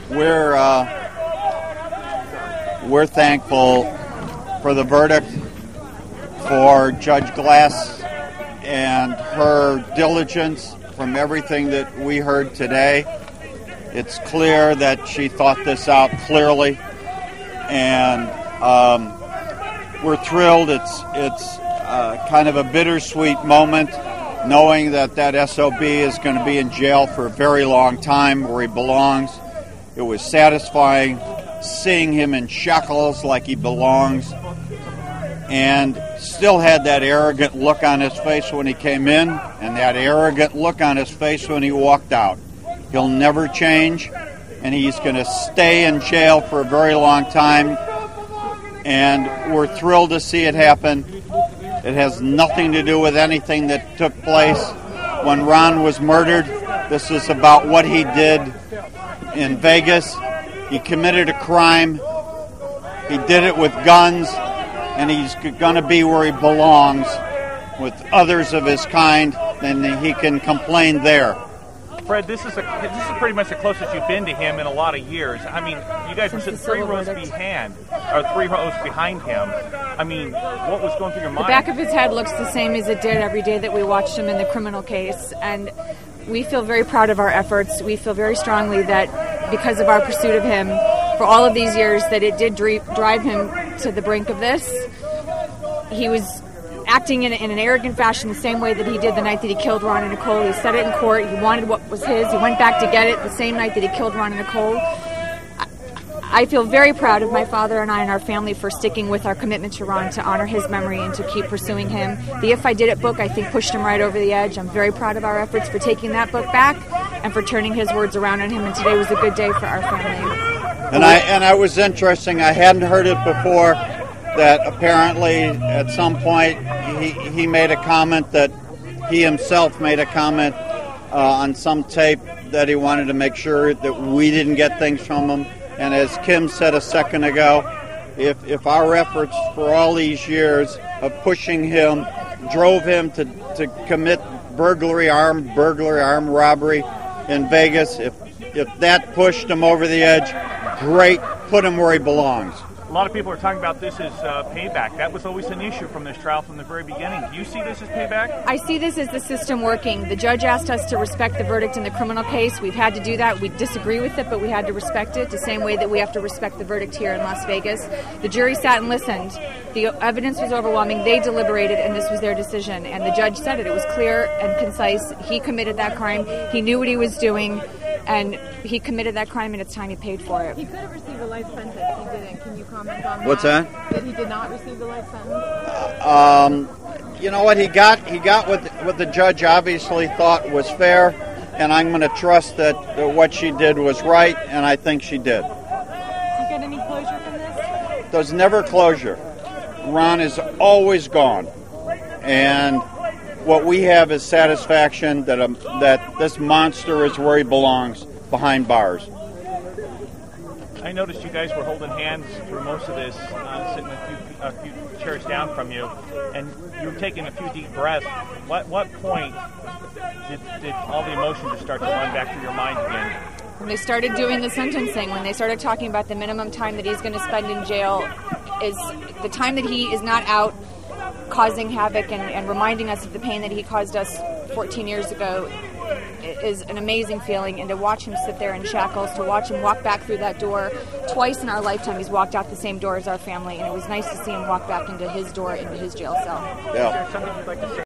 We're thankful for the verdict, for Judge Glass and her diligence from everything that we heard today. It's clear that she thought this out clearly, and we're thrilled. It's kind of a bittersweet moment, knowing that SOB is going to be in jail for a very long time where he belongs. It was satisfying seeing him in shackles like he belongs, and still had that arrogant look on his face when he came in and that arrogant look on his face when he walked out. He'll never change, and he's going to stay in jail for a very long time, and we're thrilled to see it happen. It has nothing to do with anything that took place when Ron was murdered. This is about what he did in Vegas. He committed a crime. He did it with guns, and he's going to be where he belongs with others of his kind, and he can complain there. Fred, this is pretty much the closest you've been to him in a lot of years. I mean, you guys were sitting three rows behind him. I mean, what was going through your mind? The back of his head looks the same as it did every day that we watched him in the criminal case, and we feel very proud of our efforts. We feel very strongly that because of our pursuit of him for all of these years, that it did drive him to the brink of this. He was acting in an arrogant fashion the same way that he did the night that he killed Ron and Nicole. He said it in court. He wanted what was his. He went back to get it the same night that he killed Ron and Nicole. I feel very proud of my father and I and our family for sticking with our commitment to Ron, to honor his memory and to keep pursuing him. The If I Did It book, I think, pushed him right over the edge. I'm very proud of our efforts for taking that book back and for turning his words around on him, and today was a good day for our family. And I was interesting. I hadn't heard it before, that apparently at some point he made a comment, that he himself made a comment on some tape that he wanted to make sure that we didn't get things from him. And as Kim said a second ago, if our efforts for all these years of pushing him drove him to commit armed robbery in Vegas, if that pushed him over the edge, great, put him where he belongs. A lot of people are talking about this as payback. That was always an issue from this trial from the very beginning. Do you see this as payback? I see this as the system working. The judge asked us to respect the verdict in the criminal case. We've had to do that. We disagree with it, but we had to respect it the same way that we have to respect the verdict here in Las Vegas. The jury sat and listened. The evidence was overwhelming. They deliberated, and this was their decision. And the judge said it. It was clear and concise. He committed that crime. He knew what he was doing, and he committed that crime, and it's time he paid for it. He could have received a life sentence. He didn't. Can you comment on that? What's that? That he did not receive the life sentence? You know what? He got what the judge obviously thought was fair, and I'm going to trust that what she did was right, and I think she did. Did you get any closure from this? There's never closure. Ron is always gone, and what we have is satisfaction that this monster is where he belongs, behind bars. I noticed you guys were holding hands through most of this, sitting a few chairs down from you, and you were taking a few deep breaths. What point did all the emotion just start to run back through your mind again? When they started doing the sentencing, when they started talking about the minimum time that he's going to spend in jail, is the time that he is not out causing havoc and reminding us of the pain that he caused us 14 years ago, is an amazing feeling. And to watch him sit there in shackles, to watch him walk back through that door. Twice in our lifetime he's walked out the same door as our family, and it was nice to see him walk back into his door, into his jail cell. Yeah. Is there something you'd like to say?